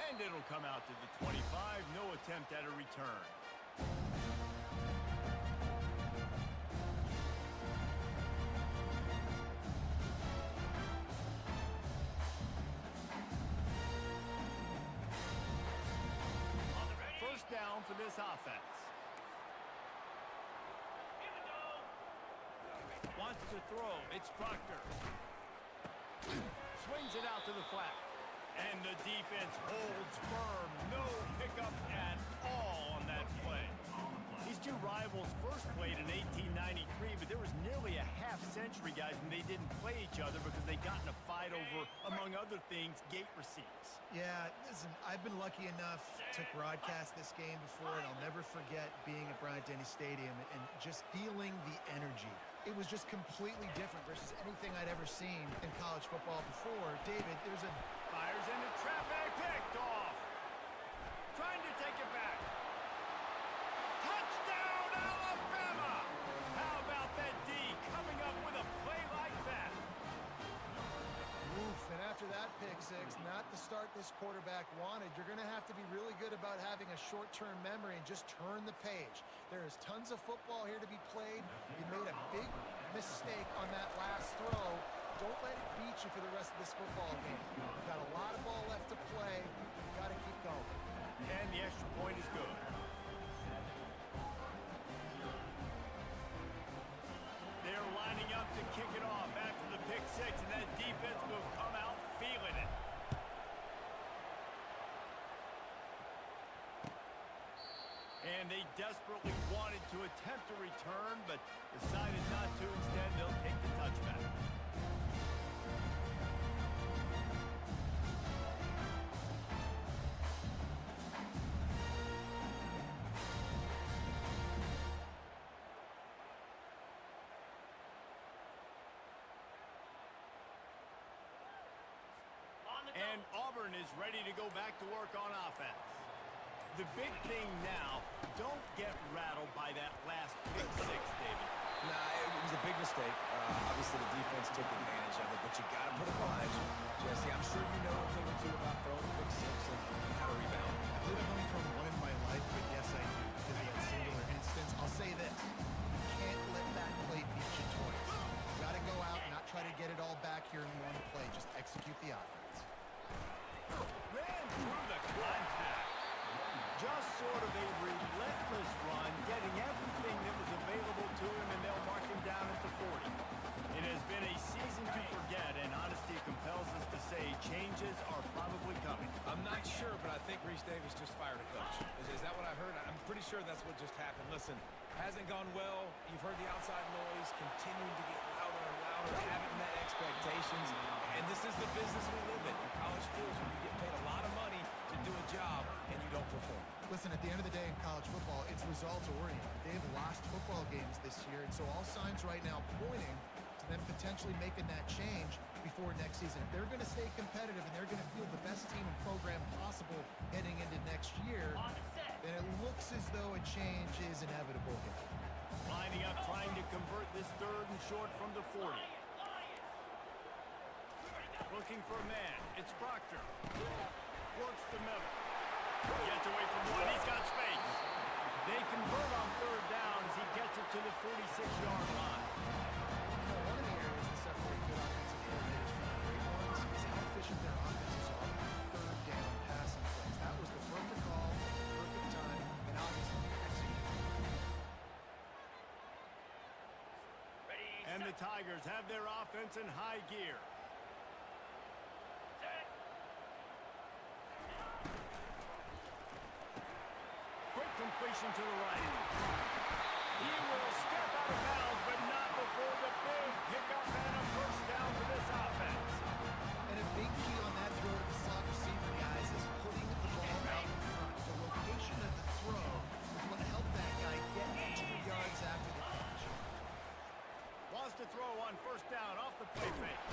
And it'll come out to the 25. No attempt at a return. First down for this offense. Wants to throw. It's Proctor. Swings it out to the flat. And the defense holds firm. No pickup at all on that play. These two rivals first played in 1893, but there was nearly a half-century, guys, when they didn't play each other because they got in a fight over, among other things, gate receipts. Yeah, listen, I've been lucky enough to broadcast this game before, and I'll never forget being at Bryant-Denny Stadium and just feeling the energy. It was just completely different versus anything I'd ever seen in college football before. David, there's a... Fires into traffic, picked off. Trying to take it back. Touchdown, Alabama! How about that D coming up with a play like that? Oof, and after that pick six, not the start this quarterback wanted. You're going to have to be really good about having a short-term memory and just turn the page. There is tons of football here to be played. You made a big mistake on that last throw. Don't let it beat you for the rest of this football game. You've got a lot of ball left to play. You've got to keep going. And the extra point is good. They're lining up to kick it off after the pick six, and that defense will come out feeling it. And they desperately wanted to attempt a return, but decided not to. Instead, they'll take the touchback. And Auburn is ready to go back to work on offense. The big thing now, don't get rattled by that last pick six, David. Nah, it was a big mistake. Obviously, the defense took advantage of it, but you got to put it behind you. Jesse, I'm sure you know a thing or two about throwing a pick six and how to rebound. I believe I've only thrown one in my life, but yes, I do. Because in a singular instance, I'll say this. You can't let that play beat you twice. You got to go out and not try to get it all back here in one play. Just execute the offense. Ran through the contact. Just sort of a relentless run, getting everything that was available to him, and they'll mark him down at the 40. It has been a season to forget, and honesty compels us to say changes are probably coming. I'm not sure, but I think Reese Davis just fired a coach. Is that what I heard? I'm pretty sure that's what just happened. Listen, hasn't gone well. You've heard the outside noise, continuing to get louder and louder, haven't met expectations. And this is the business we live in college sports, where you get paid a lot of money to do a job and you don't perform. Listen, at the end of the day in college football, it's results-oriented. They've lost football games this year, and so all signs right now pointing to them potentially making that change before next season. If they're going to stay competitive and they're going to field the best team and program possible heading into next year, then it looks as though a change is inevitable here. Lining up, trying to convert this third and short from the 40. Looking for a man. It's Proctor. Works the middle. Gets away from one. He's got space. They convert on third down as he gets it to the 46-yard line. One of the areas that separate good offensive coordinators from the great ones is how efficient their offenses are on third down passing plays. That was the perfect call, perfect time, and obviously executed. And the Tigers have their offense in high gear. Quick completion to the right. He will step out of bounds, but not before the big pickup and a first down for this offense. And a big key on that throw to the slot receiver, guys, is putting the ball out in front. The location of the throw is what helped that guy get 2 yards after the catch. Wants to throw on first down off the play fake.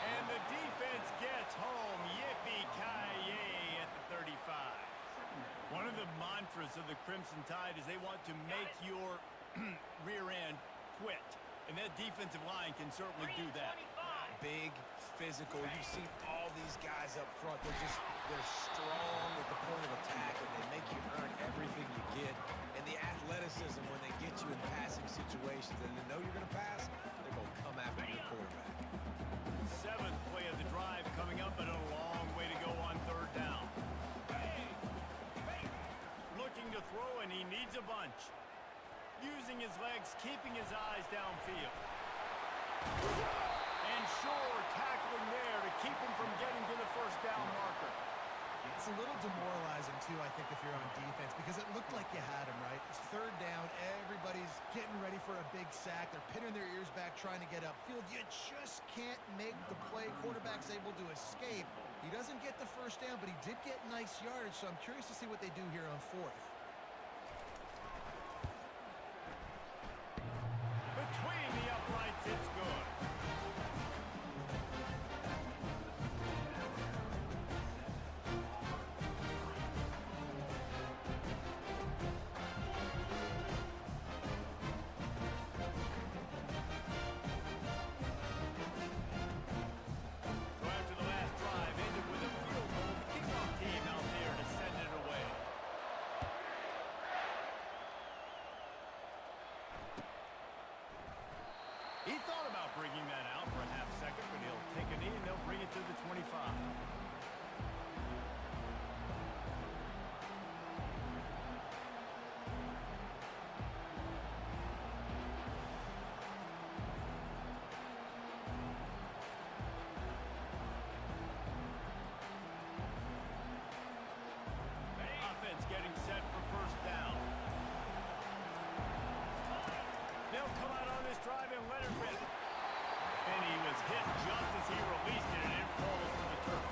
And the defense gets home. Yippee-ki-yay at the 35. One of the mantras of the Crimson Tide is they want to make your rear end quit. And that defensive line can certainly do that. Big, physical. You've seen all these guys up front. They're strong using his legs, keeping his eyes downfield. And sure, tackling there to keep him from getting to the first down marker. It's a little demoralizing, too, I think, if you're on defense, because it looked like you had him, right? It's third down. Everybody's getting ready for a big sack. They're pinning their ears back, trying to get upfield. You just can't make the play. Quarterback's able to escape. He doesn't get the first down, but he did get nice yardage, so I'm curious to see what they do here on fourth. Between the uprights, it's good. He thought about bringing that out for a half second, but he'll take a knee and they'll bring it to the 25. Offense getting set for first down. They'll come out on this drive and let it rip. And he was hit just as he released it, and it falls to the turf.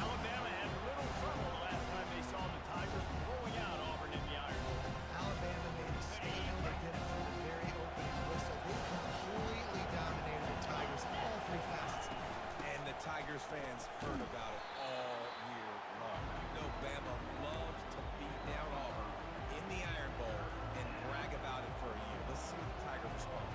Alabama had little trouble the last time they saw the Tigers blowing out Auburn in the iron. Alabama made a statement. They did it from the very opening whistle. They completely dominated the Tigers, all three facets. And the Tigers fans heard about it all year long. You know Bama loves to beat down Auburn in the Iron Bowl and brag about it for a year. Let's see the Tigers respond.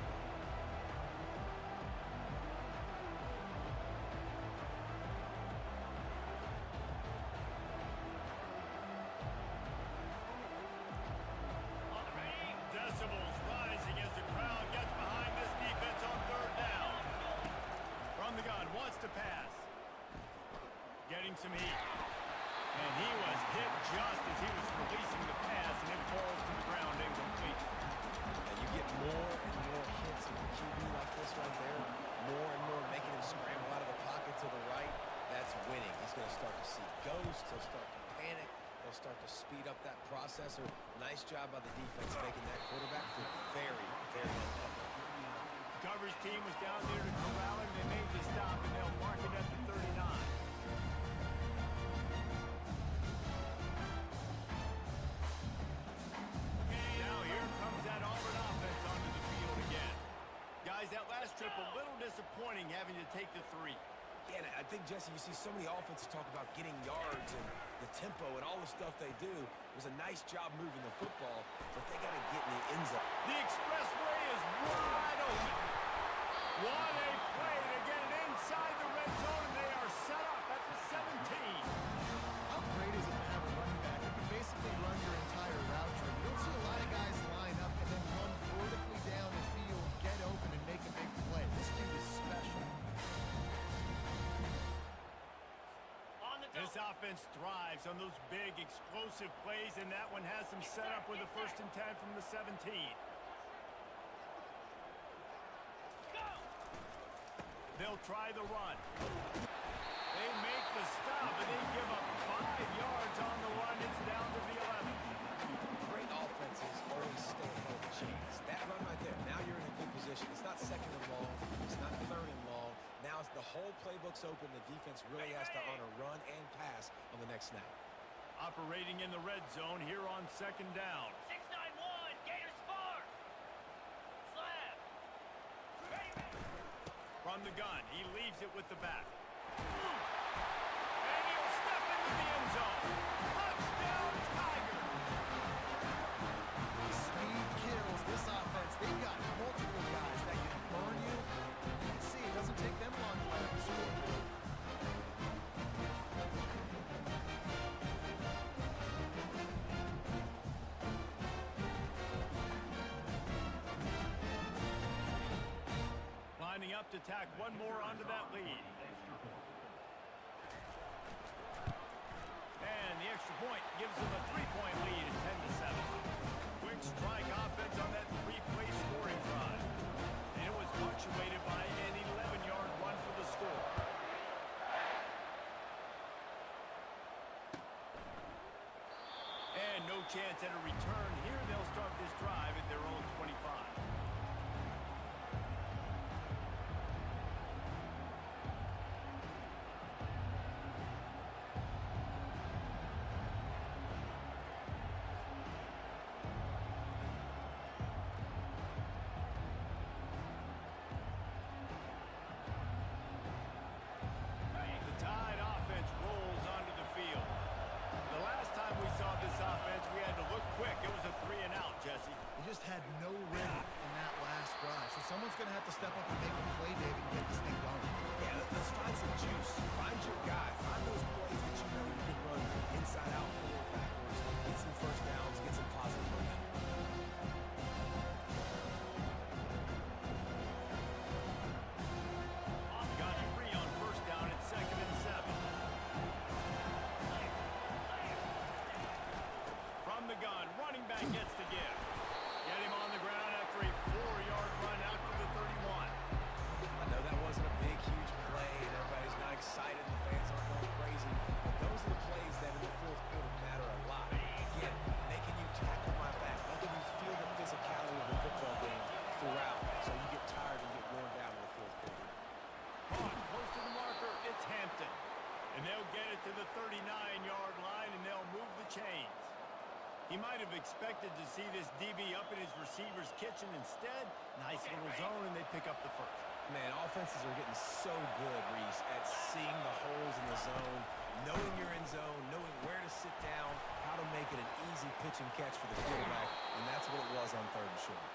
Decibels rising as the crowd gets behind this defense on third down. From the gun, wants to pass. Getting some heat. And he was hit just as he was releasing the pass, and it falls to the ground incomplete. And you get more and more hits of the QB like this right there. More and more making him scramble out of the pocket to the right. That's winning. He's going to start to see ghosts. He'll start to panic. He'll start to speed up that processor. Nice job by the defense making that quarterback feel very, very uncomfortable. Coverage team was down there to corral him. They made the stop, and they'll mark it at the 39. Now here comes that Auburn offense onto the field again. Guys, that last trip a little disappointing having to take the 3. Yeah, and I think, Jesse, you see so many offenses talk about getting yards and the tempo and all the stuff they do. It was a nice job moving the football, but they got to get in the end zone. The expressway is wide open. What a play to get it inside the red zone, and they are set up at the 17. How great is it to have a running back who can basically run your entire route tree? You don't see a lot of guys line up and then run vertically down the field, get open, and make a big play. This dude is special. This offense thrives on those big, explosive plays, and that one has them set up with a 1st and 10 from the 17. They'll try the run. They make the stop, and they give up 5 yards on the run. It's down to the 11. Great offenses always stay ahead of the chains. That run right there, now you're in a good position. It's not 2nd and long. It's not 3rd and long. Now the whole playbook's open. The defense really has to honor run and pass on the next snap. Operating in the red zone here on 2nd down. 691, Gators far. Slab. From the gun, he leaves it with the back. And he'll step into the end zone. Touchdown, Tigers! Speed kills this offense. They've got multiple guys that can burn you. You can see it doesn't take them long to let the scoreboard. Lining up to tack one more onto that lead. And the extra point gives them a 3-point lead at 10-7. Quick strike offense on that punctuated by an 11-yard run for the score. And no chance at a return here. They'll start this drive at their own 25. Had no rhythm in that last drive. So someone's going to have to step up and make a play, David, and get this thing going. Yeah, let's find some juice. Find your guy. Find those plays that you know you can run inside out, forward, backwards. Get some first downs. Get some positive momentum. Got 3 on first down at 2nd and 7. From the gun, running back gets the give. Get him on the ground after a 4-yard run out to the 31. I know that wasn't a big, huge play, and everybody's not excited. The fans aren't going crazy. But those are the plays that in the fourth quarter matter a lot. Again, making you tackle my back, making you feel the physicality of the football game throughout, so you get tired and get worn down in the fourth quarter. Caught close to the marker. It's Hampton. And they'll get it to the 39-yard line, and they'll move the chains. He might have expected to see this DB up in his receiver's kitchen. Instead, nice little zone, and they pick up the first. Man, offenses are getting so good, Reese, at seeing the holes in the zone, knowing you're in zone, knowing where to sit down, how to make it an easy pitch and catch for the quarterback, and that's what it was on 3rd and short.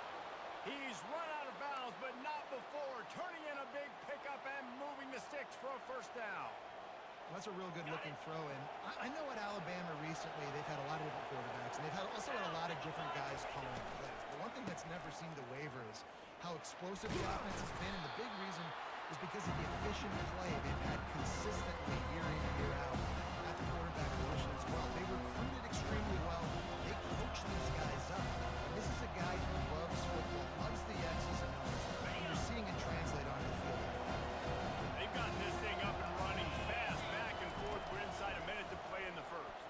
He's run out of bounds, but not before. Turning in a big pickup and moving the sticks for a first down. That's a real good-looking throw. And I know at Alabama recently they've had a lot of different quarterbacks, and they've also had a lot of different guys calling the plays. But one thing that's never seemed to waver is how explosive the offense has been, and the big reason is because of the efficient play they've had consistently year in and year out at the quarterback position as well. They recruited extremely well. They coached these guys up. And this is a guy who loves football, loves the X's and O's, and you're seeing it translate onto the field. They've gotten this thing up and running fast, back and forth. We're inside a minute to play in the first.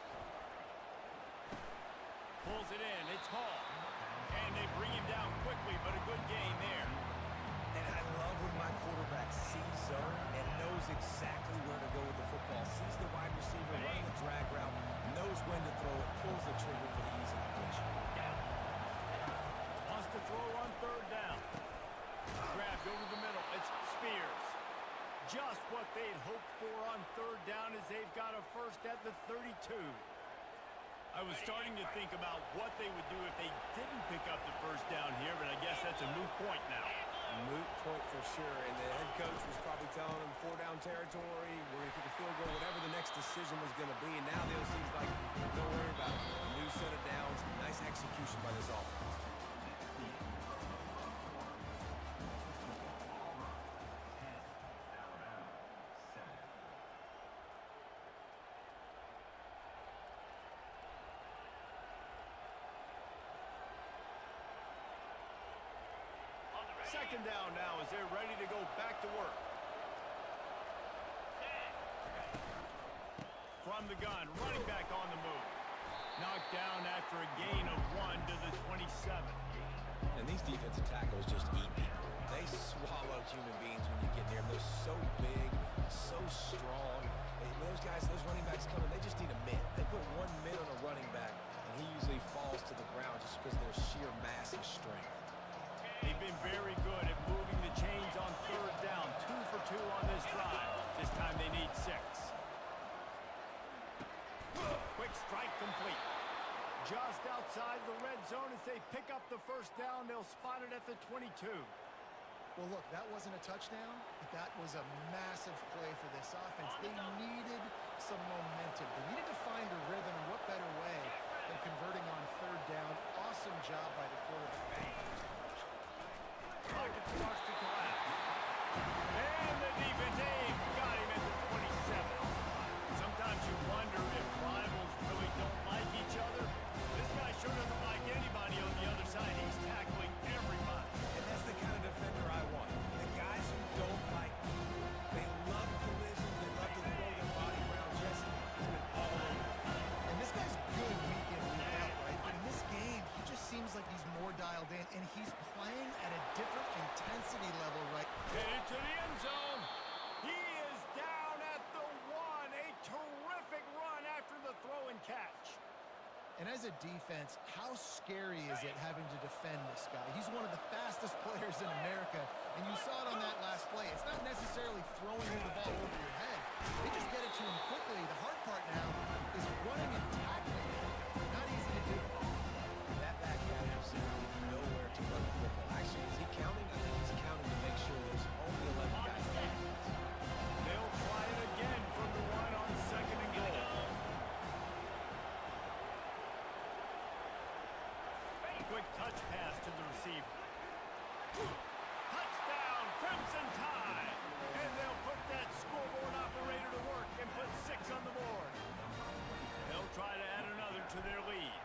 Pulls it in. It's Hall. And they bring him down quickly, but a good gain there. And I love when my quarterback sees zone and knows exactly where to go with the football. Sees the wide receiver running the drag route, knows when to throw it, pulls the trigger for the easy completion. Wants to throw on 3rd down. Grabbed over the middle. It's Spears. Just what they'd hoped for on 3rd down as they've got a first at the 32. I was starting to think about what they would do if they didn't pick up the first down here, but I guess that's a moot point now. Moot point for sure, and the head coach was probably telling them 4-down territory, we're going to kick a field goal, whatever the next decision was going to be, and now it seems like, don't worry about it. A new set of downs, nice execution by this offense. Second down now as they're ready to go back to work. From the gun, running back on the move. Knocked down after a gain of 1 to the 27. And these defensive tackles just eat people. They swallow human beings when you get near them. They're so big, so strong. Those guys, those running backs coming, they just need a mitt. They put 1 mitt on a running back, and he usually falls to the ground just because of their sheer mass and strength. They've been very good at moving the chains on 3rd down. 2 for 2 on this drive. This time they need 6. Quick strike complete. Just outside the red zone as they pick up the first down. They'll spot it at the 22. Well, look, that wasn't a touchdown, but that was a massive play for this offense. They needed some momentum. They needed to find a rhythm, and what better way than converting on 3rd down. Awesome job by the quarterback. Pocket starts to collapse. And the defense got him at the 27. Sometimes you wonder if rivals really don't like each other. This guy sure doesn't like anybody on the other side. He's tackling everybody. And that's the kind of defender I want. The intensity level right. Headed to the end zone. He is down at the 1. A terrific run after the throw and catch. And as a defense, how scary is it having to defend this guy? He's one of the fastest players in America, and you saw it on that last play. It's not necessarily throwing you the ball over your head. They just get it to him quickly. The hard part now is running and tackling him. Not easy to do. That back had absolutely nowhere to run the football. Actually, is he counting? I think he's counting to make sure there's only 11 guys on defense. They'll try it again from the 1 on 2nd and goal. Quick touch pass to the receiver. Touchdown, Crimson Tide. And they'll put that scoreboard operator to work and put 6 on the board. They'll try to add another to their lead.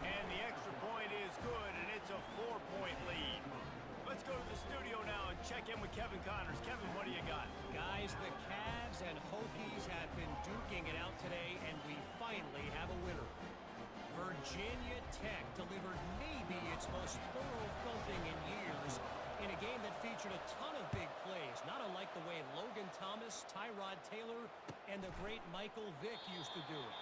And the extra point is good, and it's a 4-point lead. Let's go to the studio now and check in with Kevin Connors. Kevin, what do you got? Guys, the Cavs and Hokies have been duking it out today, and we finally have a winner. Virginia Tech delivered maybe its most thorough thumping in years in a game that featured a ton of big plays, not unlike the way Logan Thomas, Tyrod Taylor, and the great Michael Vick used to do it.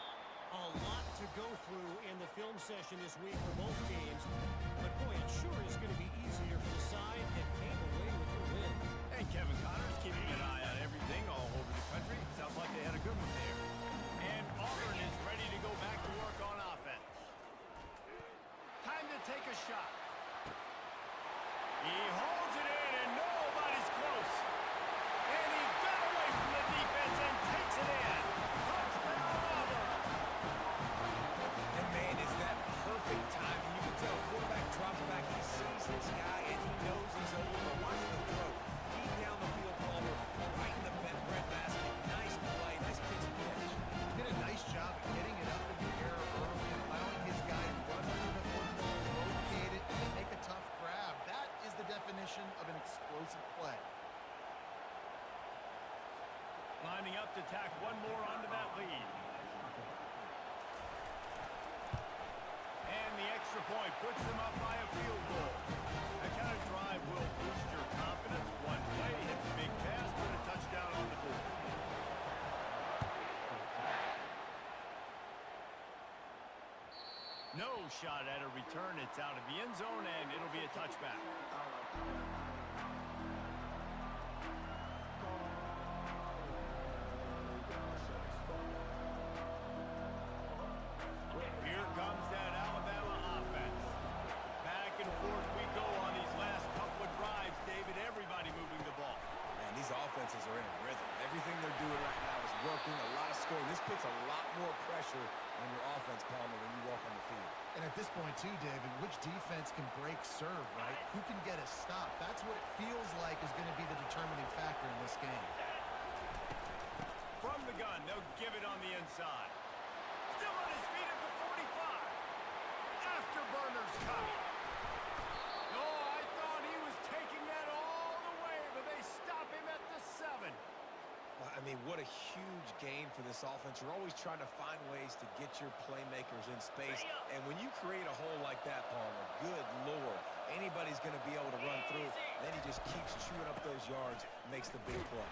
A lot to go through in the film session this week for both teams, but boy, it sure is going to be easier for the side that came away with the win. And Kevin Connors keeping an eye on everything all over the country. Sounds like they had a good one there. And Auburn is ready to go back to work on offense. Time to take a shot. He holds it in, and nobody's close. And he got away from the defense and takes it in. Touchdown, Auburn. And man, is that perfect timing. You can tell quarterback drops back. He sees this guy, and he knows he's open. But watch the throw. Deep down the field, Palmer, right in the bent bread basket. Nice play, nice pitch and catch. Did a nice job of getting it up in the air early, allowing his guy to run under the football, rotate it, and make a tough grab. That is the definition of an explosive play. Lining up to tack one more onto that lead. And the extra point puts them up by a field goal. That kind of drive will boost your confidence. One play, hit the big pass, put a touchdown on the board. No shot at a return. It's out of the end zone, and it'll be a touchback. Here comes that Alabama offense. Back and forth we go on these last couple of drives, David. Everybody moving the ball. Man, these offenses are in a rhythm. Everything they're doing right now is working. A lot of scoring. This puts a lot more pressure on your offense, Palmer, when you walk on the field. And at this point, too, David, which defense can break serve, right? Who can get a stop? That's what it feels like is going to be the determining factor in this game. From the gun, they'll give it on the inside. Still on his feet at the 45. Afterburner's coming. Oh, I thought he was taking that all the way, but they stop him at the 7. I mean, what a huge game for this offense. You're always trying to find ways to get your playmakers in space. And when you create a hole like that, Palmer, good Lord, anybody's going to be able to run through. Then he just keeps chewing up those yards, makes the big play.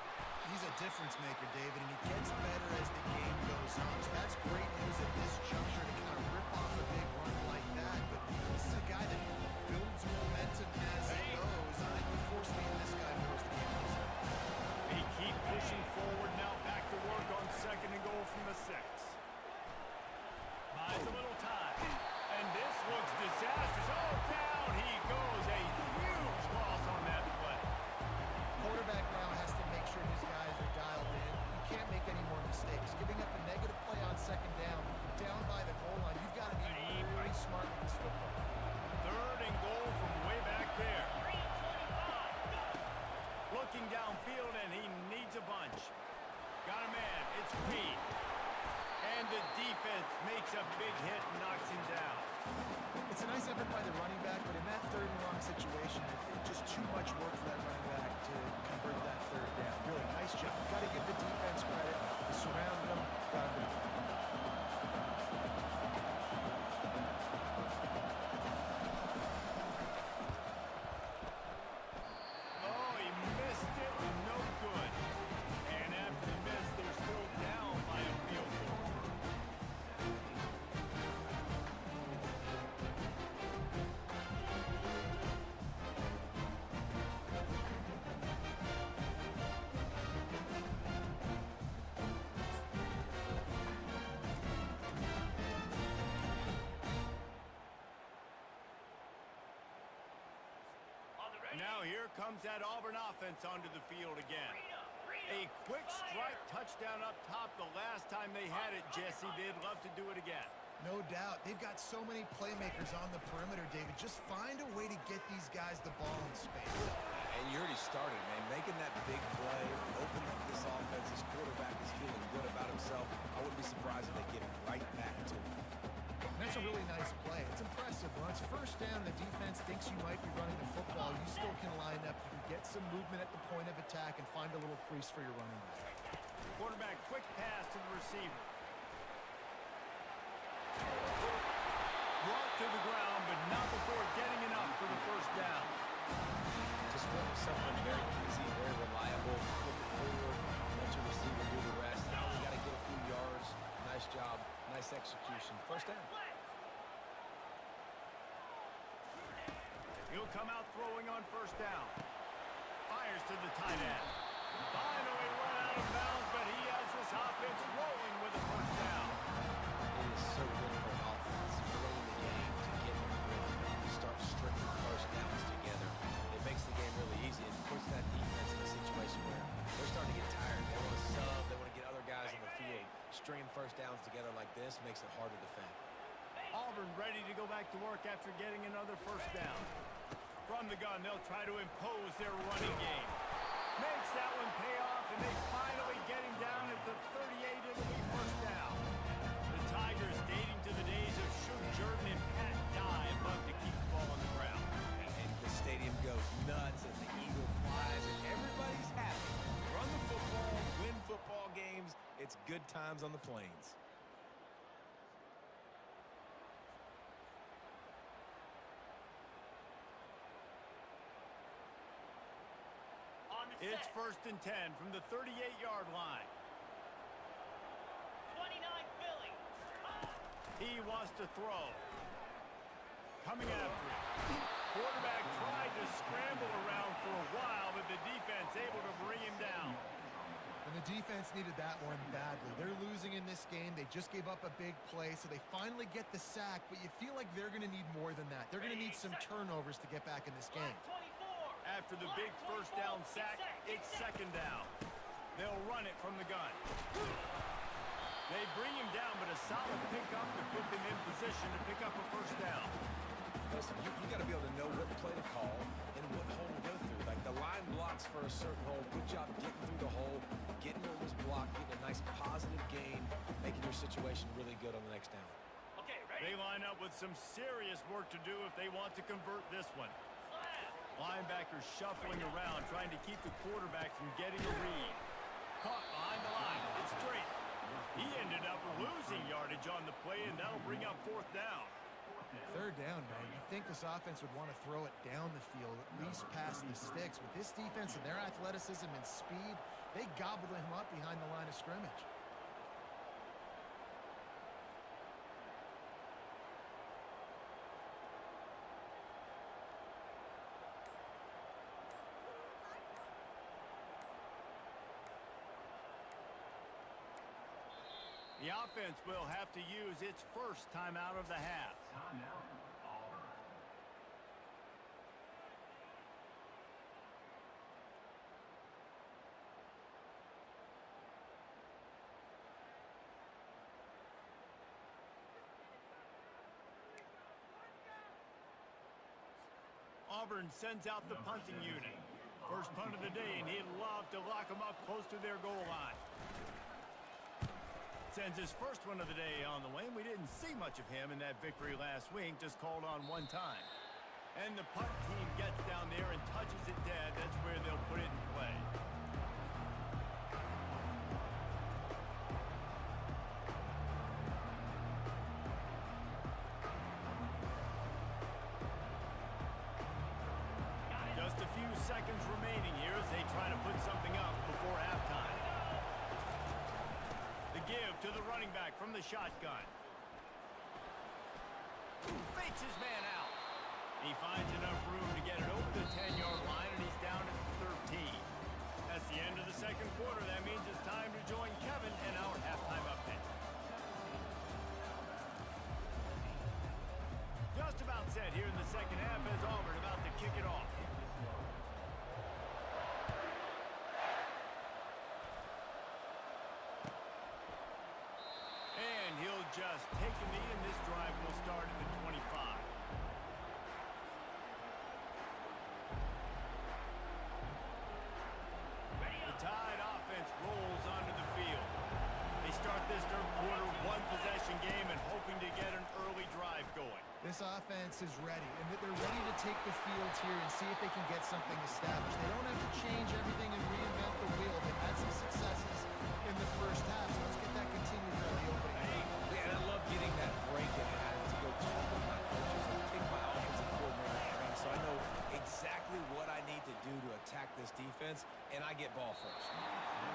He's a difference maker, David, and he gets better as the game goes on. So that's great news at this juncture to kind of rip off a big run like that. But this is a guy that builds momentum as it goes. I think we're forced feeding this guy more as the game goes on. They keep pushing forward now, back to work on 2nd and goal from the 6. Buys a little time. And this looks disastrous. Oh, down he goes. A huge loss on that play. Quarterback now has to make sure his guys are dialed in. You can't make any more mistakes. Giving up a negative play on 2nd down by the goal line. You've got to be really smart with this football. 3rd and goal from way back there. Looking downfield, and he needs a bunch. Got a man. It's Reed. And the defense makes a big hit and knocks him down. It's a nice effort by the running back, but in that 3rd and long situation, it's just too much work for that running back to convert that 3rd down. Really, nice job. Got to give the defense credit. They surrounded him. Got him. Now here comes that Auburn offense onto the field again. A quick strike touchdown up top the last time they had it, Jesse. They'd love to do it again. No doubt. They've got so many playmakers on the perimeter, David. Just find a way to get these guys the ball in space. And you already started, man. Making that big play, opening up this offense. This quarterback is feeling good about himself. I wouldn't be surprised if they get it right back to him. And that's a really nice play. It's impressive. When it's first down, the defense thinks you might be running the football. You still can line up. You can get some movement at the point of attack and find a little crease for your running back. Quarterback quick pass to the receiver. Brought to the ground, but not before getting enough for the first down. Just want something very easy, very reliable. Flip it forward, let your receiver do the rest. Now we got to get a few yards. Nice job, nice execution. First down. He'll come out throwing on first down. Fires to the tight end. Finally run out of bounds, but he has this offense rolling with a first down. It is so good for an offense early in the game to get in the rhythm and start stringing first downs together. It makes the game really easy and puts that defense in a situation where they're starting to get tired. They want to sub. They want to get other guys in the field. Stringing first downs together like this makes it hard to defend. Auburn ready to go back to work after getting another first down. From the gun, they'll try to impose their running game. Makes that one pay off, and they finally get him down at the 38 and a first down. The Tigers dating to the days of Shug Jordan and Pat Dye love to keep the ball on the ground. And the stadium goes nuts as the eagle flies, and everybody's happy. Run the football, win football games. It's good times on the plains. It's 1st and 10 from the 38-yard line. 29 Philly. He wants to throw. Coming after him. Quarterback tried to scramble around for a while, but the defense able to bring him down. And the defense needed that one badly. They're losing in this game. They just gave up a big play, so they finally get the sack, but you feel like they're going to need more than that. They're going to need some turnovers to get back in this game. After the big first down sack, it's 2nd down. They'll run it from the gun. They bring him down, but a solid pickup to put them in position to pick up a first down. Listen, you got to be able to know what play to call and what hole to go through. Like the line blocks for a certain hole. Good job getting through the hole, getting where it was blocked, getting a nice positive gain, making your situation really good on the next down. Okay, ready? They line up with some serious work to do if they want to convert this one. Linebackers shuffling around, trying to keep the quarterback from getting a read. Caught behind the line. It's straight. He ended up losing yardage on the play, and that'll bring up 4th down. 3rd down, man. You think this offense would want to throw it down the field, at least past the sticks. With this defense and their athleticism and speed, they gobbled him up behind the line of scrimmage. The offense will have to use its first timeout of the half. Auburn sends out the punting unit. First punt of the day, and he'd love to lock them up close to their goal line. Sends his first one of the day on the way, and we didn't see much of him in that victory last week, just called on one time. And the punt team gets down there and touches it dead. That's where they'll put it in play. Just a few seconds remaining here as they try to put something up before halftime. The give to the running back from the shotgun. Fakes his man out. He finds enough room to get it over the 10-yard line, and he's down at the 13. That's the end of the 2nd quarter. That means it's time to join Kevin in our halftime update. Just about set here in the 2nd half as Auburn about to kick it off. just take a knee, and this drive will start at the 25. The Tide offense rolls onto the field. They start this third quarter one-possession game and hoping to get an early drive going. This offense is ready, and they're ready to take the field here and see if they can get something established. They don't have to change everything and reinvent the wheel. They've had some successes in the first half, so let's get that continued for the opening half. Yeah, and I love getting that break in half to go talk with my coaches and pick my offensive coordinator brain, so I know exactly what I need to do to attack this defense, and I get ball first.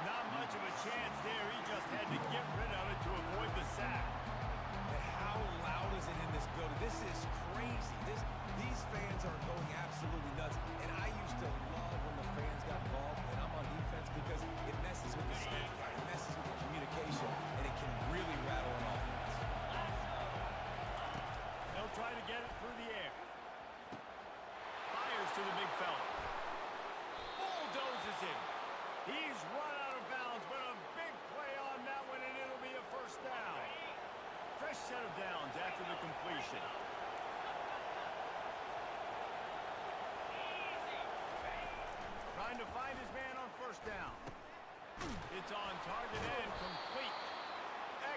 Not much of a chance there. He just had to get rid of it to avoid the sack. How loud is it in this building? This is crazy. These fans are going absolutely nuts. And I used to love when the fans got involved, and I'm on defense because it messes with the snap count, it messes with the communication, and it can really rattle an offense. They'll try to get it through the air. Fires to the big fella. Bulldozes him. He's run out of bounds, but a big play on that one, and it'll be a first down. Fresh set of downs after the completion. Trying to find his man on first down. It's on target and complete.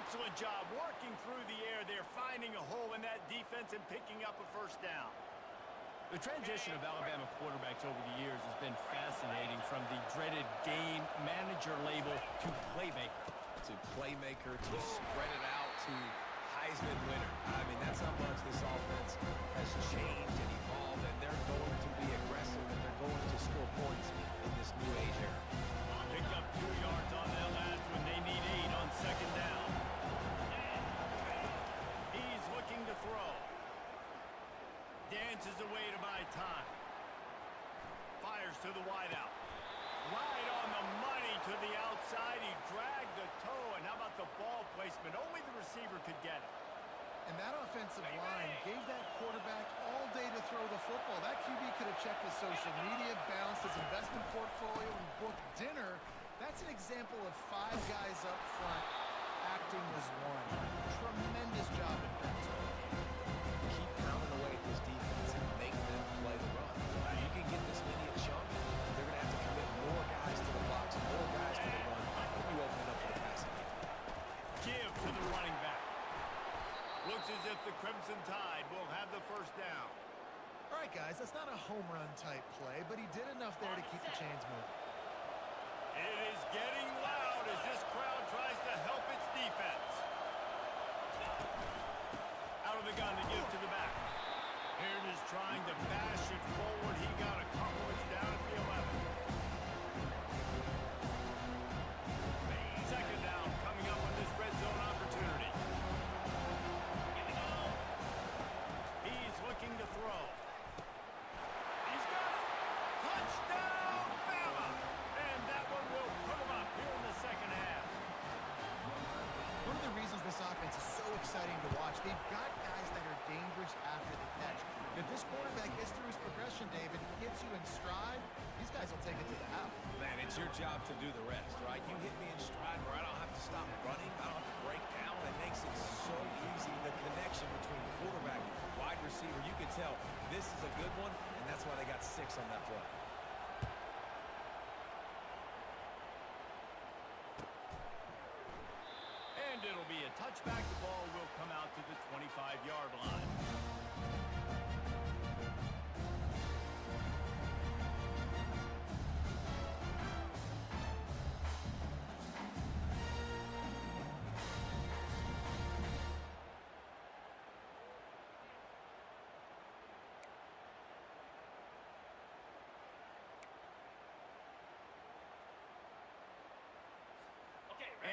Excellent job working through the air there, finding a hole in that defense and picking up a first down. The transition of Alabama quarterbacks over the years has been fascinating, from the dreaded game manager label to playmaker. To playmaker, to spread it out, to Heisman winner. I mean, that's how much this offense has changed and evolved, and they're going to be aggressive, and they're going to score points in this new age era. Picked up 2 yards on that last one. They need 8 on second down. He's looking to throw. Dances away to buy time. Fires to the wideout. Right on the money to the outside. He dragged the toe, and how about the ball placement? Only the receiver could get it. And that offensive line gave that quarterback all day to throw the football. That QB could have checked his social media, balanced his investment portfolio, and booked dinner. That's an example of 5 guys up front acting as one. Tremendous job in basketball. Keep pounding away at this defense and make them play the run. If you can get this many a chunk, they're going to have to commit more guys to the box, more guys to the run, then you open it up for the passing game. Give to the running back. Looks as if the Crimson Tide will have the first down. All right, guys, that's not a home run type play, but he did enough there to keep the chains moving. It is getting loud as this crowd tries to help its defense. Out of the gun to give to the back. Here it is trying to bash it forward. He got a couple. It's down at the 11. Second down coming up on this red zone opportunity. He's looking to throw. He's got it. Touchdown, Bama! And that one will put him up here in the second half. One of the reasons this offense is so exciting to watch, they've got guys that are dangerous after the catch. If this quarterback gets through his progression, David, hits you in stride, these guys will take it to the house. Man, it's your job to do the rest, right? You hit me in stride where I don't have to stop running, I don't have to break down. It makes it so easy. The connection between quarterback and wide receiver, you can tell this is a good one, and that's why they got 6 on that play. And it'll be a touchback. The ball will come out to the 25-yard line.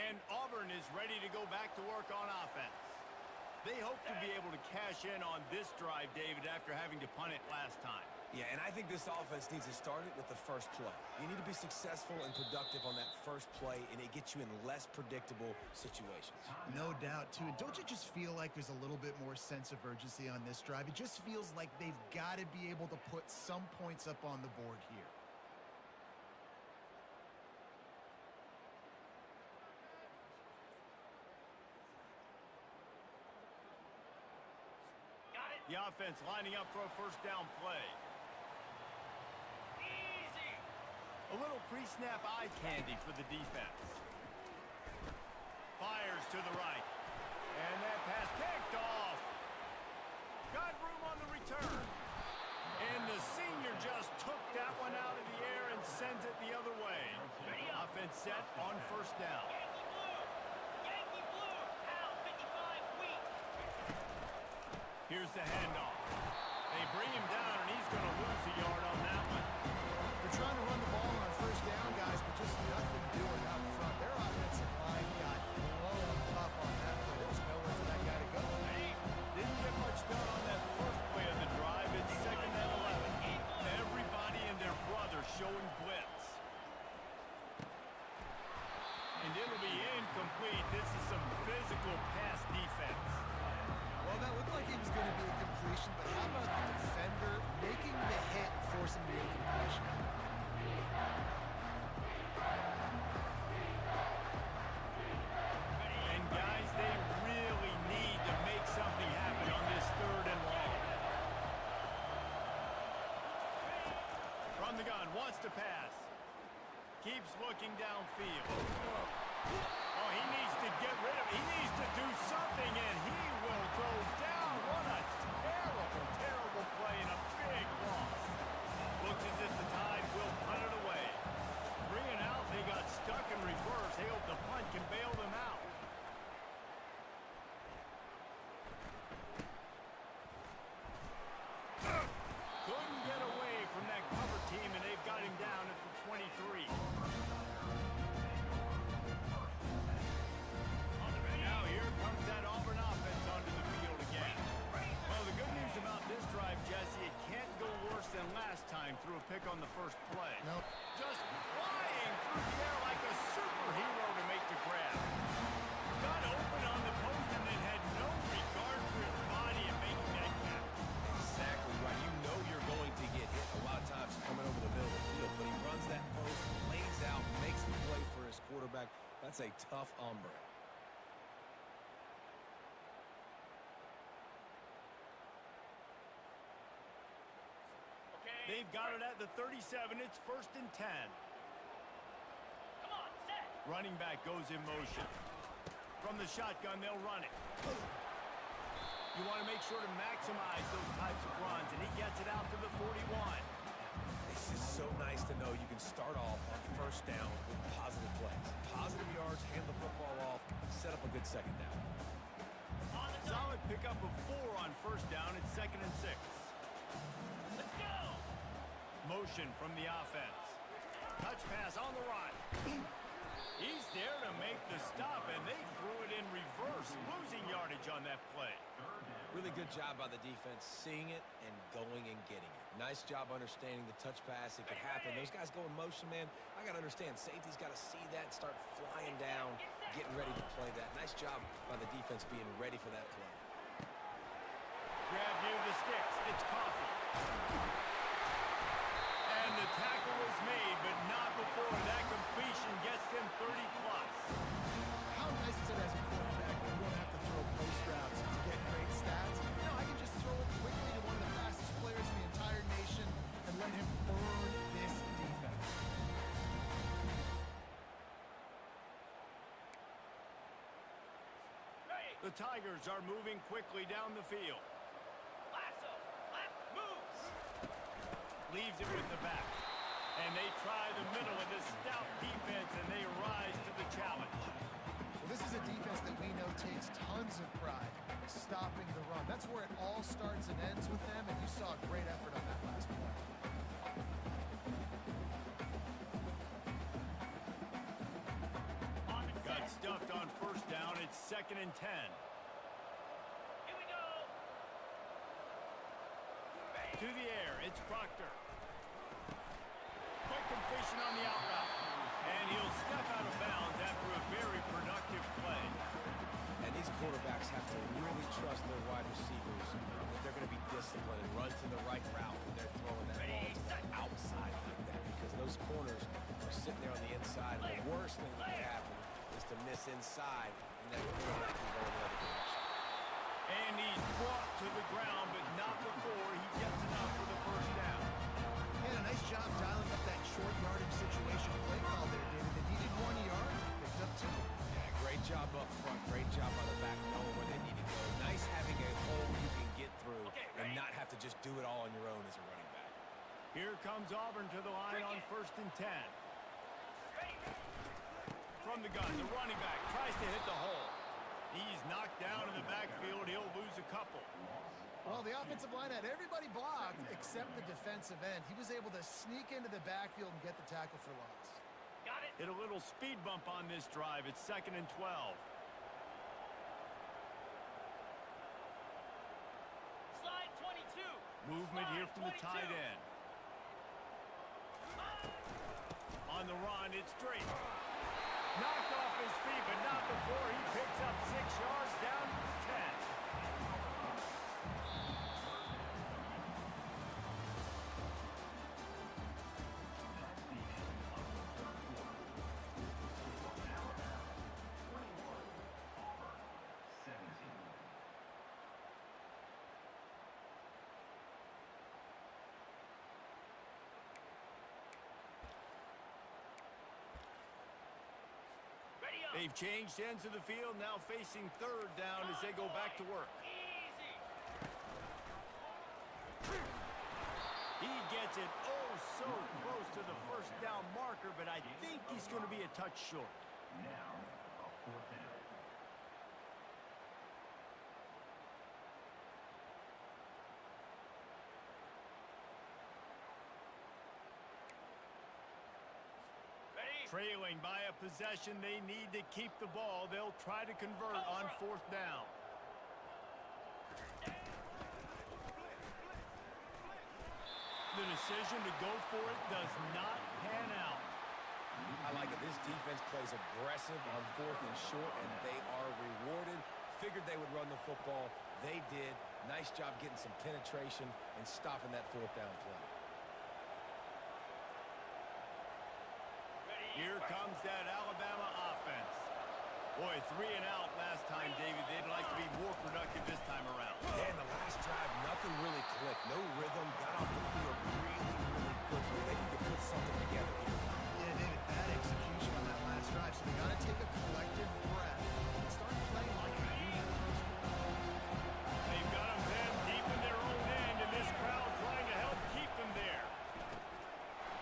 And Auburn is ready to go back to work on offense. They hope to be able to cash in on this drive, David, after having to punt it last time. Yeah, and I think this offense needs to start it with the first play. You need to be successful and productive on that first play, and it gets you in less predictable situations. No doubt, too. And don't you just feel like there's a little bit more sense of urgency on this drive? It just feels like they've got to be able to put some points up on the board here. The offense lining up for a first down play. Easy. A little pre-snap eye candy for the defense. Fires to the right. And that pass picked off. Got room on the return. And the senior just took that one out of the air and sends it the other way. Offense set on first down. Yankee blue. Yankee blue. Pound 55 weak. Here's the handoff. They bring him down, and he's going to lose a yard on that one. They're trying to run the ball on first down, guys, but just nothing doing out front. Their offensive line got blown up on that play. There was nowhere for that guy to go. Didn't get much done on that first play of the drive. It's 2nd and 11. Everybody and their brother showing blitz. And it'll be incomplete. This is some physical pass defense. Well, that looked like it was going to be a completion, but how about the defender making the hit, forcing the incompletion? And guys, they really need to make something happen on this 3rd and long. From the gun, wants to pass. Keeps looking downfield. Oh, he needs to get rid of it. He needs to do something, and he will go down. What a terrible, terrible play and a big loss. Looks as if the Tide will punt it away. 3 and out, they got stuck in reverse. They hope the punt can bail them out. Couldn't get away from that cover team, and they've got him down at the 23. Now here comes that Auburn offense onto the field again. Well, the good news about this drive, Jesse, it can't go worse than last time through a pick on the first play. Nope. Just flying through the air like a superhero to make the grab. Got open on the post and then had no regard for his body in making that catch. Exactly right. You know you're going to get hit a lot of times coming over the middle of the field, but he runs that post, lays out, makes the play for his quarterback. That's a tough hombre. They've got it at the 37. It's 1st and 10. Come on, set. Running back goes in motion. From the shotgun, they'll run it. You want to make sure to maximize those types of runs, and he gets it out to the 41. This is so nice to know you can start off on first down with positive plays. Positive yards, hand the football off, set up a good second down. Solid pickup of 4 on first down. It's 2nd and 6. Let's go. Motion from the offense. Touch pass on the run. He's there to make the stop, and they threw it in reverse, losing yardage on that play. Really good job by the defense, seeing it and going and getting it. Nice job understanding the touch pass. It could happen. Those guys go in motion, man. I got to understand, safety's got to see that, start flying down, getting ready to play that. Nice job by the defense being ready for that play. Grab near the sticks. It's Coffee. And the tackle is made, but not before that completion gets them 30-plus. How nice is it as a quarterback when you don't have to throw post routes to get great stats? No, I can just throw it quickly to one of the fastest players in the entire nation and let him burn this defense. The Tigers are moving quickly down the field. Lasso. Left moves. Leaves it with the back. And they try the middle of this stout defense, and they rise to the challenge. Well, this is a defense that we know takes tons of pride stopping the run. That's where it all starts and ends with them, and you saw a great effort on that last play. Got stuffed on first down. It's 2nd and 10. Here we go. To the air, it's Proctor. Quick completion on the out route. And he'll step out of bounds after a very productive play. And these quarterbacks have to really trust their wide receivers that they're going to be disciplined and run to the right route when they're throwing that ball to the outside like that, because those corners are sitting there on the inside, and the worst thing that can happen is to miss inside, and that quarterback can go in the other direction. And he's brought to the ground, but not comes Auburn to the line on 1st and 10. From the gun, the running back tries to hit the hole. He's knocked down in the backfield. He'll lose a couple. Well, the offensive line had everybody blocked except the defensive end. He was able to sneak into the backfield and get the tackle for loss. Got it. Hit a little speed bump on this drive. It's 2nd and 12. Slide 22. Movement here from the tight 22. end. On the run, it's straight. Knocked off his feet, but not before he picks up 6 yards down to the 10. Ready up. They've changed ends of the field, now facing 3rd down as they go back to work. Easy. He gets it oh so close to the 1st down marker, but I think he's going to be a touch short. Ready. Trailing by a possession, they need to keep the ball. They'll try to convert on 4th down. The decision to go for it does not pan out. I like it. This defense plays aggressive on 4th and short, and they are rewarded. Figured they would run the football. They did. Nice job getting some penetration and stopping that 4th down play. Ready. Here comes that Alabama offense. Boy, 3 and out last time, David. They'd like to be more productive this time around. And the last drive, nothing really clicked. No rhythm. Got off the field really, really quickly. They need to put something together here. Yeah, David, bad execution on that last drive, so they got to take a collective breath and start playing like a unit. They've got them pinned deep in their own end, and this crowd trying to help keep them there.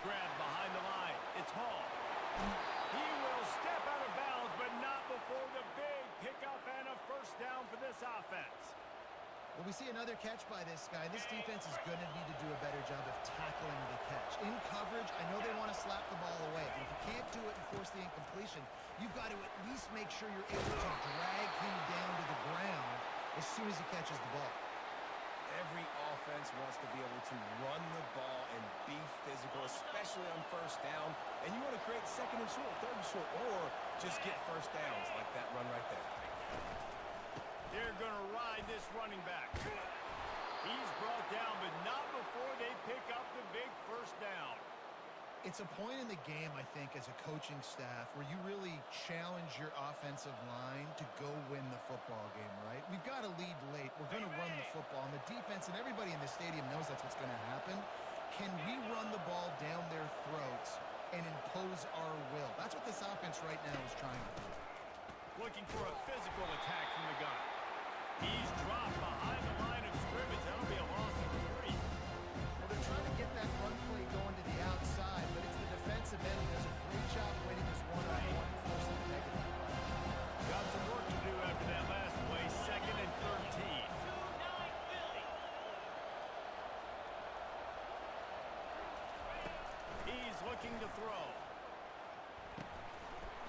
Grab behind the line. It's Hall. He will step out of bounds, but not before the big pickup and a 1st down for this offense. Well, we see another catch by this guy. This defense is going to need to do a better job of tackling the catch. In coverage, I know they want to slap the ball away, but if you can't do it and force the incompletion, you've got to at least make sure you're able to drag him down to the ground as soon as he catches the ball. Every offense wants to be able to run the ball and be physical, especially on 1st down. And you want to create 2nd and short, 3rd and short, or just get 1st downs like that run right there. They're going to ride this running back. He's brought down, but not before they pick up the big 1st down. It's a point in the game, I think, as a coaching staff where you really challenge your offensive line to go win the football game, right? We've got to lead late. We're going to run the football. And the defense and everybody in the stadium knows that's what's going to happen. Can we run the ball down their throats and impose our will? That's what this offense right now is trying to do. Looking for a physical attack from the gun. He's dropped behind the line of scrimmage. That'll be a loss of 3. Well, they're trying to get that run play going to the outside, but it's the defensive end who does a great job winning this one-on-one and forcing the negative. Got some work to do after that last play. 2nd and 13. 2-9 Philly. He's looking to throw.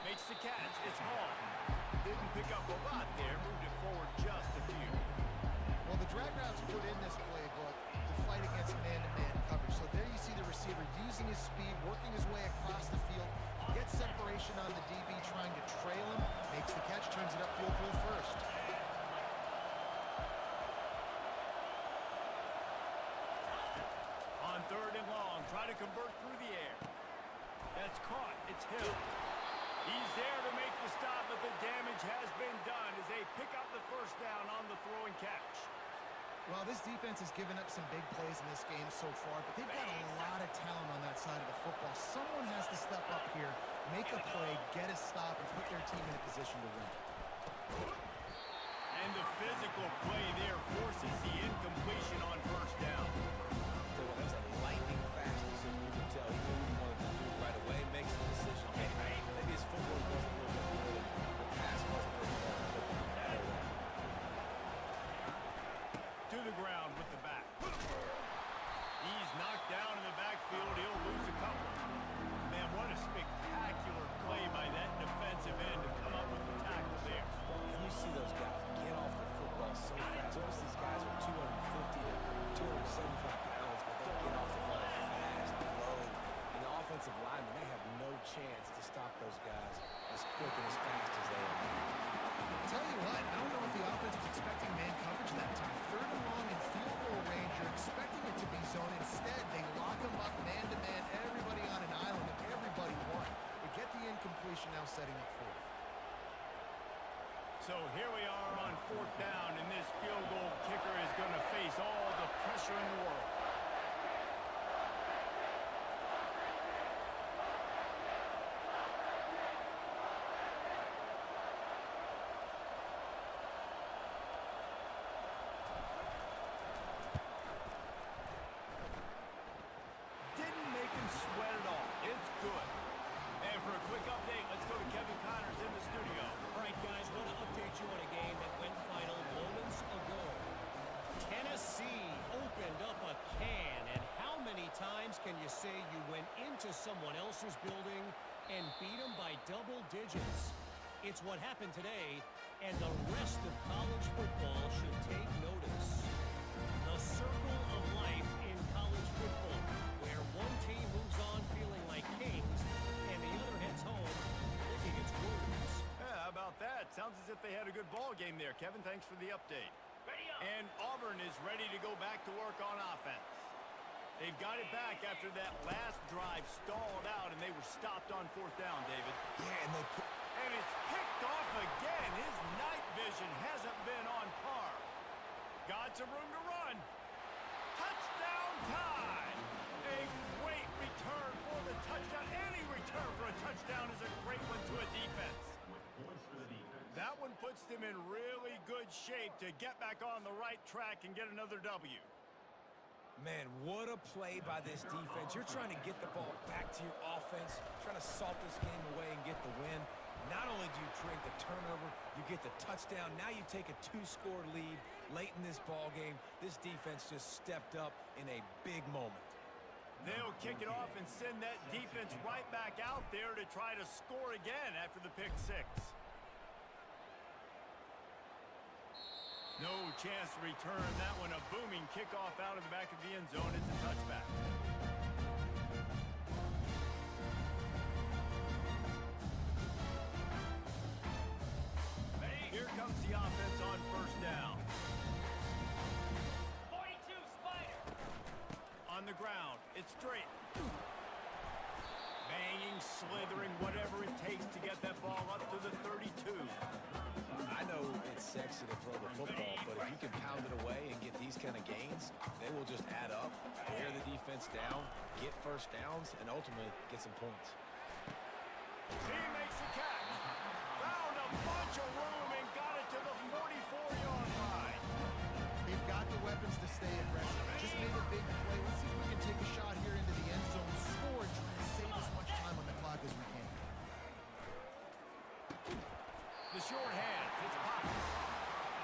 Makes the catch. It's Hall. Didn't pick up a lot there. Moved it forward just a few. Well, the drag routes put in this playbook to fight against man-to-man coverage. So there you see the receiver using his speed, working his way across the field. He gets separation on the DB, trying to trail him, makes the catch, turns it upfield for the 1st. On 3rd and long, try to convert through the air. That's caught. It's Hill. He's there to make the stop, but the damage has been done as they pick up the 1st down on the throw and catch. Well, this defense has given up some big plays in this game so far, but they've got a lot of talent on that side of the football. Someone has to step up here, make a play, get a stop, and put their team in a position to win. And the physical play there forces the incompletion on 1st down. So that was a lightning fast decision. spectacular play by that defensive end to come up with the tackle there. And you see those guys get off the football so fast. Most of these guys are 250 to 275 pounds, but they get off the ball fast, low. And the offensive linemen, they have no chance to stop those guys as quick and as fast as they are. Tell you what, I don't know if the offense was expecting man coverage that time. Third and long in field goal range, you're expecting it to be zone. Instead, they lock them up man-to-man, everybody on an island, and everybody won. But get the incompletion now setting up fourth. So here we are on fourth down, and this field goal kicker is going to face all the pressure in the world. Didn't make him sweat at all. It's good. And for a quick update, let's go to Kevin Connors in the studio. All right, guys, want to update you on a game that went final moments ago. Tennessee opened up a can, and how many times can you say you went into someone else's building and beat them by double digits? It's what happened today, and the rest of college football should take notice. The circle of life in college football, where one team moves on feeling like kings, and the other heads home licking its wounds. Yeah, how about that? Sounds as if they had a good ball game there. Kevin, thanks for the update. Ready up. And Auburn is ready to go back to work on offense. They've got it back after that last drive stalled out, and they were stopped on fourth down, David. Yeah, And it's picked off again. His night vision hasn't been on par. Got some room to run. Touchdown time. A great return for the touchdown. Any return for a touchdown is a great one to a defense. That one puts them in really good shape to get back on the right track and get another W. Man, what a play by this defense. You're trying to get the ball back to your offense, trying to salt this game away and get the win. Not only do you create the turnover, you get the touchdown. Now you take a 2-score lead late in this ball game. This defense just stepped up in a big moment. They'll kick it off and send that defense right back out there to try to score again after the pick six. No chance to return that one. A booming kickoff out of the back of the end zone. It's a touchback. Here comes the offense on first down. 42 Spider. On the ground, it's straight. Banging, slithering, whatever it takes to get that ball up to the 32. I know it's sexy to throw the football, but if you can pound it away and get these kind of gains, they will just add up, wear the defense down, get first downs, and ultimately get some points. He makes the catch. Found a bunch of room and got it to the 44-yard line. They've got the weapons to stay aggressive. Just made a big play. Let's see if we can take a shot here into the end zone, score, and try to save as much time on the clock as we can. The short hand, it's Poppins.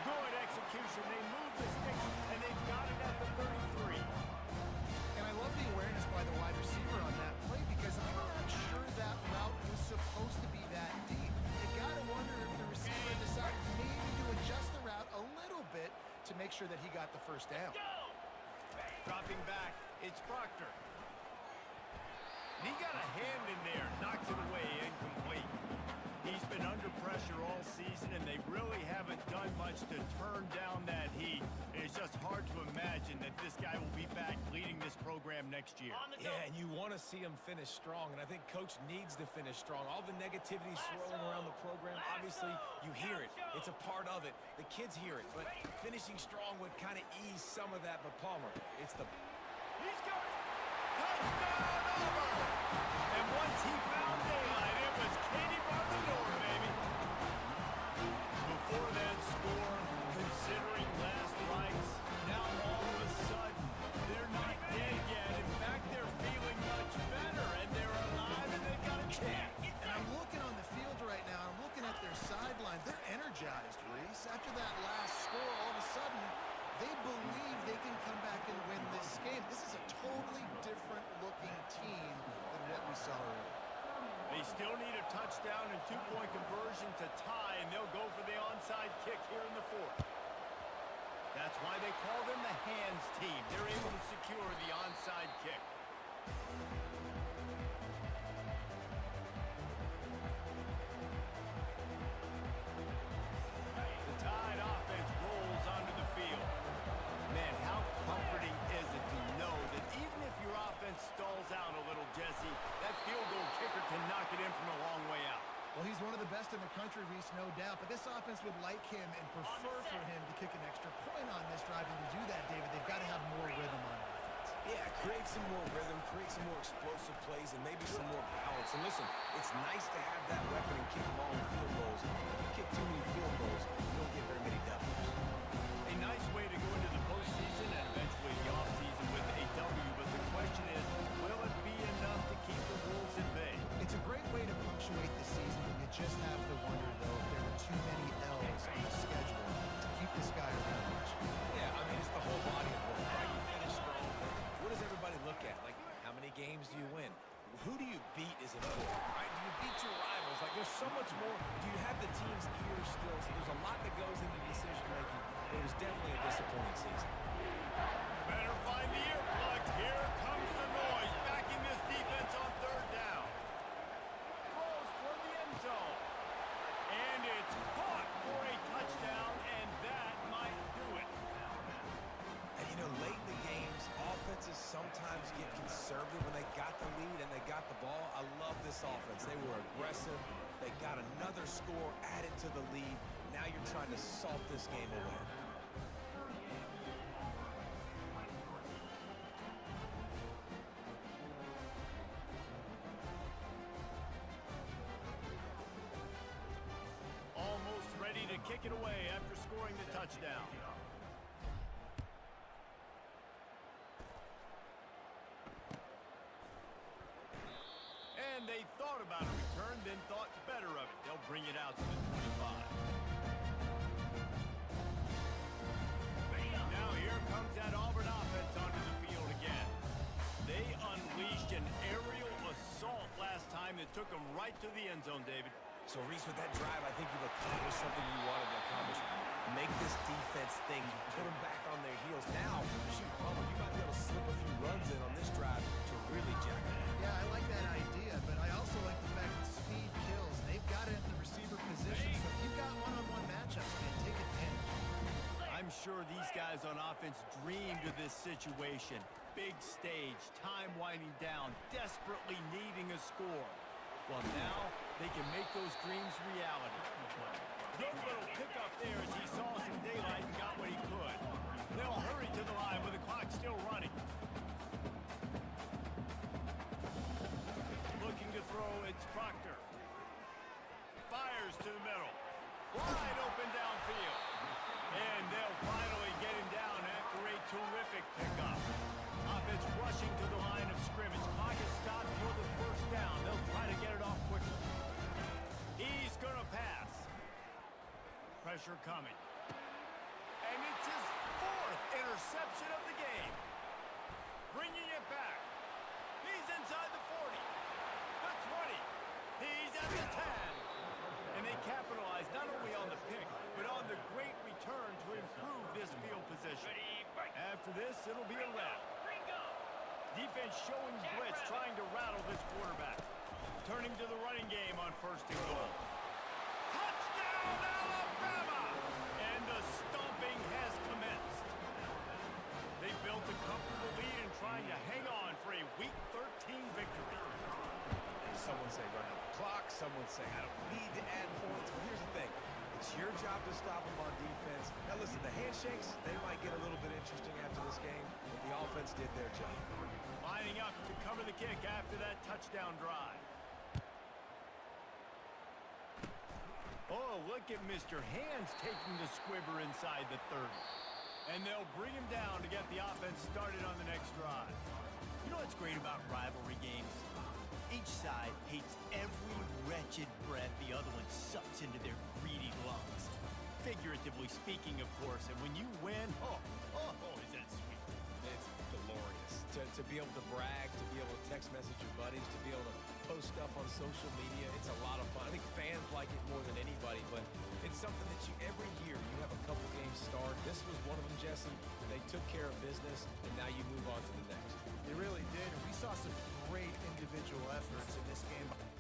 Good execution. They move the sticks, and they've got it at the 33. And I love the awareness by the wide receiver on that play because I'm not sure that route was supposed to be that deep. You got to wonder if the receiver decided maybe to adjust the route a little bit to make sure that he got the first down. Dropping back, it's Proctor. And he got a hand in there, knocks it away, incomplete. He's been under pressure all season, and they really haven't done much to turn down that heat. And it's just hard to imagine that this guy will be back leading this program next year. Yeah, and you want to see him finish strong, and I think Coach needs to finish strong. All the negativity swirling around the program, obviously, you hear it. It's a part of it. The kids hear it, but finishing strong would kind of ease some of that. But Palmer, it's the... He's got it! Touchdown, Auburn! And once he found daylight, it was Katie bar the door, baby. Before that score, considering last rights, now all of a sudden, they're not dead yet. In fact, they're feeling much better, and they're alive, and they've got a chance. And I'm looking on the field right now. I'm looking at their sidelines. They're energized, Reese. After that last score, all of a sudden, they believe they can come back and win this game. This is a totally different looking team than what we saw earlier. still need a touchdown and two-point conversion to tie, and they'll go for the onside kick here in the fourth. That's why they call them the hands team. They're able to secure the onside kick. The Tide offense rolls onto the field. Man, how comforting is it to know that even if your offense stalls out a little, Jesse, that field goal kicker can knock it in from a long way out. Well, he's one of the best in the country, Reese, no doubt. But this offense would like him and prefer for him to kick an extra point on this drive. And to do that, David, they've got to have more rhythm on offense. Yeah, create some more rhythm, create some more explosive plays, and maybe some more balance. And listen, it's nice to have that weapon and kick long field goals. If you kick too many field goals, you don't get very many W's. A nice way to go into the postseason and eventually the offseason with a W. But the question is, will it be enough to keep the Wolves at bay? It's a great way to punctuate the season, but you just have to wonder, though, if there were too many L's on the schedule to keep this guy around much. Yeah, I mean, it's the whole body of work, right? You finish strong. What does everybody look at? Like, how many games do you win? Who do you beat is important, right? Do you beat your rivals? Like, there's so much more. Do you have the team's ears still? So there's a lot that goes into decision-making. It was definitely a disappointing season. Better find the earplugs. Here comes the noise. Backing this defense on third down. Throws for the end zone. And it's caught for a touchdown, and that might do it. And, you know, late in the games, offenses sometimes get conservative when they got the lead and they got the ball. I love this offense. They were aggressive. They got another score added to the lead. Now you're trying to salt this game away. Almost ready to kick it away after scoring the touchdown. And they thought about a return, then thought better of it. They'll bring it out to the 25. Now here comes that Auburn offense onto the field again. They unleashed an aerial assault last time that took them right to the end zone, David. So, Reese, with that drive, I think you've accomplished something you wanted to accomplish. Make this defense think. Put them back on their heels. Now, shoot, Palmer, you might be able to slip a few runs in on this drive to really jack it in. Yeah, I like that idea, but I also like the fact that speed kills. They've got it at the receiver position, so if you've got one-on-one matchups, man, take advantage. I'm sure these guys on offense dreamed of this situation. Big stage, time winding down, desperately needing a score. Well, now they can make those dreams reality. Good little pickup there as he saw some daylight and got what he could. They'll hurry to the line with the clock still running. Looking to throw, it's Proctor. Fires to the middle. Wide open downfield. And they'll finally get him down after a terrific pickup. Offense rushing to the line of scrimmage. Clock is stopped for the first down. They'll try to get it off quickly. He's going to pass. Pressure coming. And it's his fourth interception of the game. Bringing it back. He's inside the 40. The 20. He's at the 10. And they capitalize not only on the pick, but on the great return to improve this field position. After this, it'll be a wrap. Defense showing blitz, trying to rattle this quarterback. Turning to the running game on first and goal. Touchdown, Alabama! And the stomping has commenced. They built a comfortable lead and trying to hang on for a Week 13 victory. Someone say run out the clock. Someone say I don't need to add points. But here's the thing. It's your job to stop them on defense. Now, listen, the handshakes, they might get a little bit interesting after this game, but the offense did their job. Lining up to cover the kick after that touchdown drive. Oh, look at Mr. Hands taking the squibber inside the 30. And they'll bring him down to get the offense started on the next drive. You know what's great about rivalry games? Each side hates every wretched breath the other one sucks into their greedy lungs. Figuratively speaking, of course. And when you win, oh, is that sweet. It's glorious. To be able to brag, to be able to text message your buddies, to be able to post stuff on social media. It's a lot of fun. I think fans like it more than anybody, but it's something that every year you have a couple games start. This was one of them, Jesse. They took care of business, and now you move on to the next. They really did. And we saw some great individual efforts in this game.